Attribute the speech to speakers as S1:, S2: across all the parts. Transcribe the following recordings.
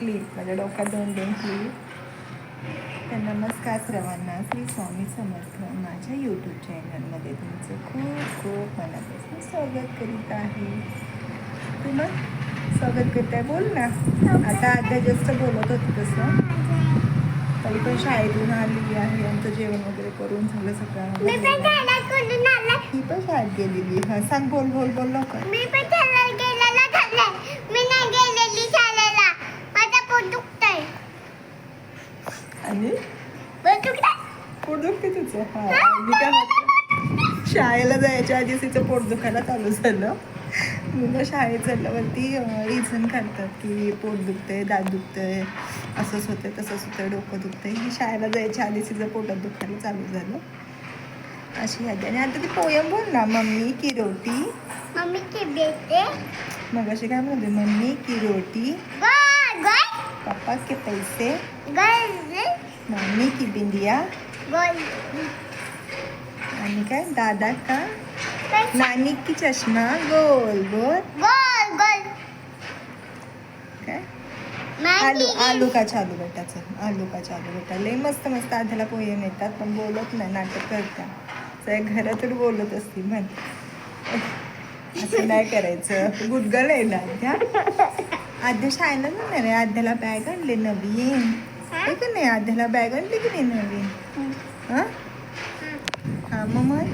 S1: Clip, माझ्या डोक्यात 2-2 clip. तर नमस्कार सर्वांना, श्री स्वामी समर्थ. माझ्या यूट्यूब चॅनलमध्ये तुमचं खूप खूप मनापासून स्वागत करीत आहे. तू मग स्वागत करत आहे, बोल ना. आता आद्या जास्त बोलत होती तसं. तरी पण शाळेतून आलेली आहे, आमचं जेवण वगैरे करून झालं सगळं. ही पण शाळेत गेलेली. हा सांग, बोल बोल बोल लवकर.
S2: मी पण शाळेत गेलेला झाले. मी नाही गेलेली शाळेला. माझं पोट दुखतंय.
S1: आणि
S2: पोट दुखतंय.
S1: पोट दुखते तुझं? हा, मी काय म्हणते, शाळेला जायच्या आधी तिचं पोट दुखायला चालू झालं. मुलं शाळेत चालल्यावरती रिझन काढतात की पोट दुखतंय, दात दुखतंय, असंच होतंय, तसंच होतंय, डोकं दुखतंय. ही शाळेला जायच्या आधी तिचं पोटात दुखायला चालू झालं. अशी यादी. आणि आता ती पोयम बोल ना. मम्मी की रोटी.
S2: मम्मी की बेटे.
S1: मग अशी काय म्हणते, मम्मी की रोटी,
S2: गोल गोल
S1: पापा के पैसे,
S2: गोल
S1: मम्मी की बिंदिया,
S2: गोल
S1: आणि काय दादा का,
S2: पैसा.
S1: नानी की चष्मा, गोल गोल.
S2: गोल गोल
S1: काय
S2: मॅगी.
S1: आलू का चालू बेटा. चल, आलू का चालू बेटा. लय मस्त मस्त आध्याला पोयम येतात, पण बोलत नाही, नाटक करता. सगळ्या घरातून बोलत असतील म्हण. असं नाही करायचं, गुदगल आहे ना आद्या. आद्या शाळेला जाणार आहे. आद्याला बॅग आणले नवीन, आहे का नाही? आद्याला बॅग आणली की नाही नवीन? हां हां, मग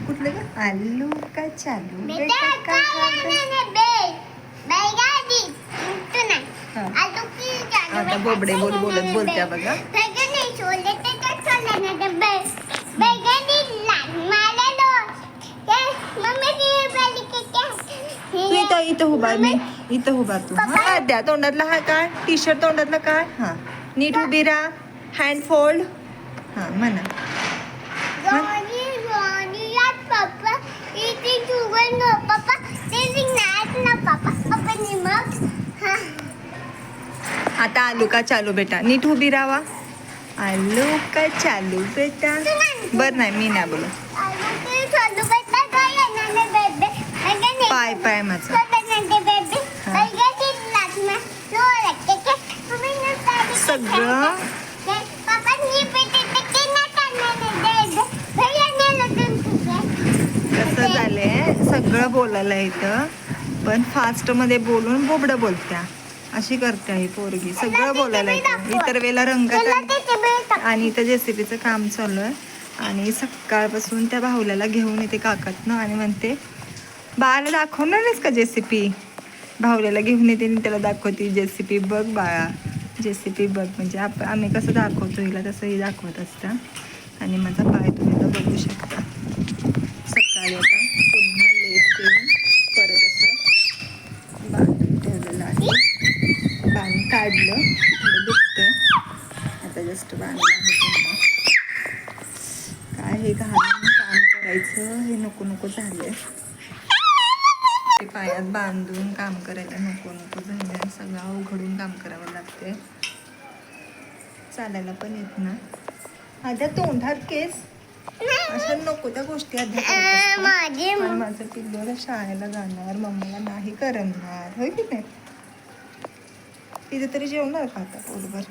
S1: कुठलं का, आलू का चालू
S2: बेटा
S1: बेटा का
S2: काय आहे बे बैगाडी तू नाही.
S1: हां.
S2: आलू की चालू.
S1: आता बोबडे बोलत बोलत्या बघा.
S2: बैगाडी छोले ते छोले ना डब्बे. बैगाडी लाल माले लो. ते मम्मी की वाली के
S1: तू इथं उभा, मी इथं उभा तू.
S2: पप्पा.
S1: हा द्या, तोंडातला हा काय, टी शर्ट तोंडातला काय. हां, नीट उभी राहा, हँड फोल्ड. हां म्हणा.
S2: Johnny, Johnny, या पप्पा इथे जुगल नो पप्पा ते विनायक ना पप्पा आपण मग हा
S1: आता आलू का चालू बेटा, नीट उभी राहा. आलू का चालू बेटा. बर नाही, मी नाही बोलत.
S2: आलू के चालू बेटा काय आहे ना बेबे अगेन
S1: पाय पाय माझा.
S2: बेबे बेबे
S1: हा.
S2: अगेन लाट में लो रखे के मम्मी ने
S1: सगळं
S2: पप्पा नी बेटे ते ना करणार दे भैया ने लटून तुझे
S1: कसं झालंय, सगळं बोलायला येतं, पण फास्टमध्ये बोलून बोबडं बोलत्या. अशी करते ही पोरगी, सगळं बोलायला येतं. इतर वेळेला रंगात आणि इथं जेसीबीचं काम चालू आहे. आणि सकाळपासून त्या भाऊल्याला घेऊन येते काकातनं आणि म्हणते, बाळाला दाखवणार नाहीस का जेसीबी? भाऊल्याला घेऊन येते आणि त्याला दाखवते, जेसीबी बघ बाळा, जेसीबी बघ. म्हणजे आम्ही कसं दाखवतो हिला, तसंही दाखवत असता. आणि माझा पाय तुम्ही आता बघू शकता. सकाळी आता पुन्हा लेट येऊन परत असं बांधून ठेवलेलं आहे. बांध काढलं, थोडं दुखतं. आता जस्ट बांधलं आहे पुन्हा. काय हे घालून काम करायचं, हे नको नको झालंय. ते पायात बांधून काम करायला नको नको झालं. सगळं अवघडून काम करावं लागते. चालायला पण येत ना. आद्या तोंडात केस, अशा नको त्या गोष्टी आद्या करत
S2: माझे
S1: असतात. पण माझं पिल्लू शाळेला जाणार, मम्मीला नाही करणार, होय की नाही? तिथे तरी जेवणार का आता पोटभर?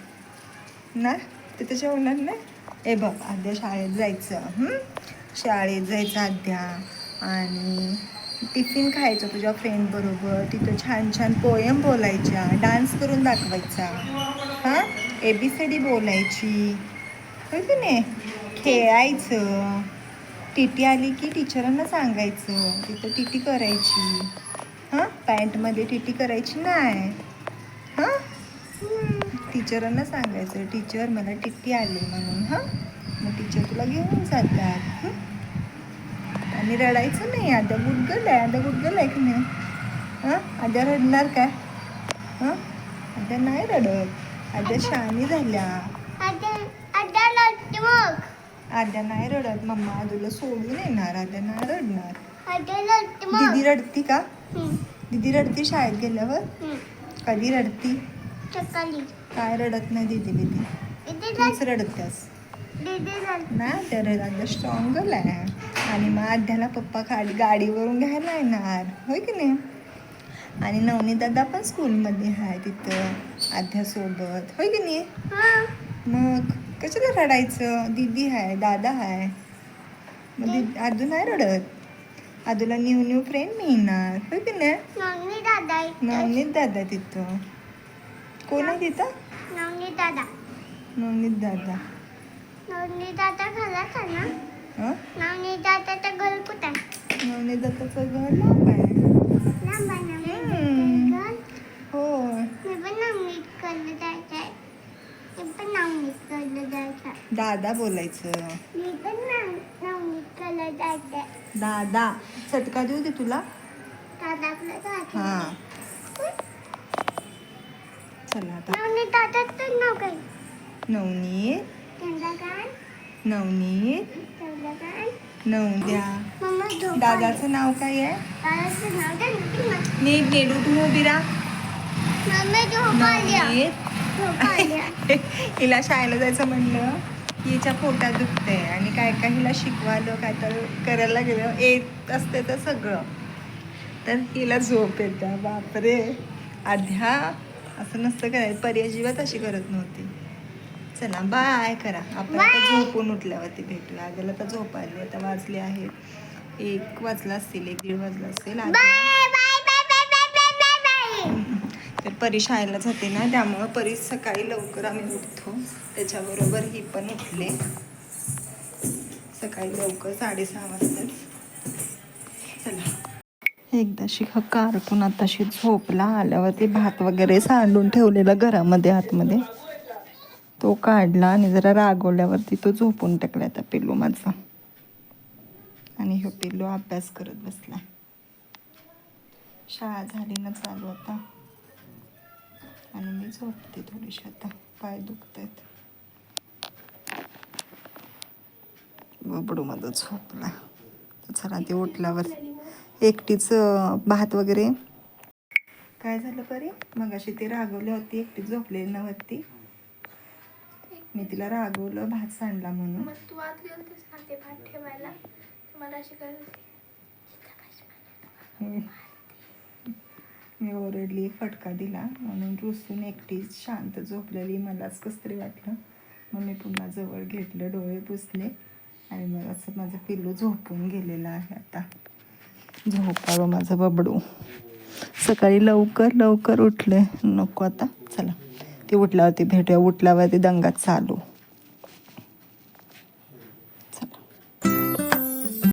S1: ना तिथे जेवणार नाही. ए बघ, आद्या शाळेत जायचं, शाळेत जायचं आद्या. आणि टिफिन खायचं तुझ्या फ्रेंड बरोबर. तिथं छान छान पोयम बोलायच्या, डान्स करून दाखवायचा. हां, ABCD बोलायची, होय की नाही? खेळायचं. टीटी आली की टीचरांना सांगायचं, तिथं टीटी करायची. हां, पॅन्टमध्ये टीटी करायची नाही. हां, टीचरांना सांगायचं, टीचर मला टीटी आली म्हणून. हां, मग टीचर तुला घेऊन जातात. आणि रडायचं नाही. आद्या गुडगल आहे, आद्या गुडगल आहे की नाही? हां, आद्या रडणार काय? हां, आद्या नाही रडत. आद्या शहाणी झाल्या.
S2: आता लटू मग
S1: आद्या नाही रडत. मम्मा आदूला सोडून येणार. आद्या नाही रडणार.
S2: आता लटू मग
S1: दीदी रडती का? दीदी रडती शाळेत गेल्यावर? कधी रडती?
S2: सकाळी
S1: काय रडत नाही दीदी. दीदी
S2: इथे
S1: तूच रडतेस ना. तर आद्या स्ट्रॉंगल आहे. आणि मग आद्याला पप्पा गाडीवरून घ्यायला येणार, होय की नाही? आणि नवनीत दादा पण स्कूलमध्ये आहे तिथं आध्यासोबत, होय की नाही?
S2: हा.
S1: मग कशाला रडायचं? दीदी आहे, दादा आहे. मग आदू नाही रडत. आदूला न्यू न्यू फ्रेंड मिळणार, होय की नाही?
S2: नवनी दादा इथे.
S1: नवनीत दादा तिथं. कोण आहे तिथं?
S2: नवनी दादा.
S1: नवनीत दादा.
S2: नवनी दादा घरात आहे ना?
S1: हं?
S2: नवनी दादाचं घर कुठं आहे?
S1: नवनीत दादाचं घर लांब आहे.
S2: लांब आहे ना
S1: हम्म.
S2: घर?
S1: हो.
S2: मी पण नवनीतकडे जायचं आहे. मी पण नवनीतकडे जायचं आहे.
S1: दादा बोलायचं.
S2: मी पण नवनीतकडे जायचं आहे.
S1: दादा. चटका देऊ दे तुला?
S2: दादाकडे जायचं
S1: हा.
S2: आहे.
S1: चला आता.
S2: नवनीत दादाचं नाव काय?
S1: नवनीत.
S2: चंद्रकांत.
S1: नवनीत.
S2: चंद्रकांत.
S1: नवद्या.
S2: मम्मा झोप
S1: दादाचं नाव काय आहे?
S2: दादाचं नाव काय नक्की?
S1: नीट नीट उठून उभी राहा.
S2: मम्मी झोप आली.
S1: नवनीत.
S2: झोप आली.
S1: हिला शाळेला जायचं म्हणलं की हिच्या पोटात दुखतंय आणि काय काय हिला शिकवायला काय तर करायला गेलं येत असते तर सगळं तर हिला झोप येते. बापरे, आध्या असं नसतं करायचं. परी अजिबात अशी करत नव्हती. चला बाय करा. आपण आता
S2: Bye.
S1: झोपून उठल्यावरती भेटूया. आद्याला तर झोप आली. आता वाजले आहेत 1 वाजला असतील, 1-1:30 वाजला असेल.
S2: Bye bye bye bye bye bye bye.
S1: तर परी शाळेला जाते ना, त्यामुळं परी सकाळी लवकर आम्ही उठतो. त्याच्याबरोबर ही पण उठले सकाळी लवकर 6:30 वाजताच. चला एकदाशी हा कार्टून आताशी झोपला. आल्यावरती भात वगैरे सांडून ठेवलेला घरामध्ये आतमध्ये तो काढला आणि जरा रागवल्यावरती तो झोपून टाकला. आता पिल्लू माझा. आणि ह्यो पिल्लू अभ्यास करत बसला. शाळा झाली ना चालू आता आणि मी झोपते थोडीशी. आता पाय दुखत आहेत. बबडू माझं झोपला. चला ते उठल्यावर एकटीच भात वगैरे. काय झालं परी? मग अशी ती रागवली होती, एकटी झोपलेली नव्हती. मी तिला रागवलं भात सांडला म्हणून.
S3: मग तू आत गेलतीस ना ते भात ठेवायला, मला अशी करायची.
S1: मी ओरडली, एक फटका दिला म्हणून रुसून एकटीच शांत झोपलेली. मलाच कसं तरी वाटलं. मग मी पुन्हा जवळ घेतलं, डोळे पुसले आणि मग असं माझं पिल्लू झोपून गेलेलं आहे. आता झोपावं माझं बबडू. सकाळी लवकर लवकर उठले. नको आता. चला ते उठल्यावरती भेटूया. उठल्यावरती दंगा चालू.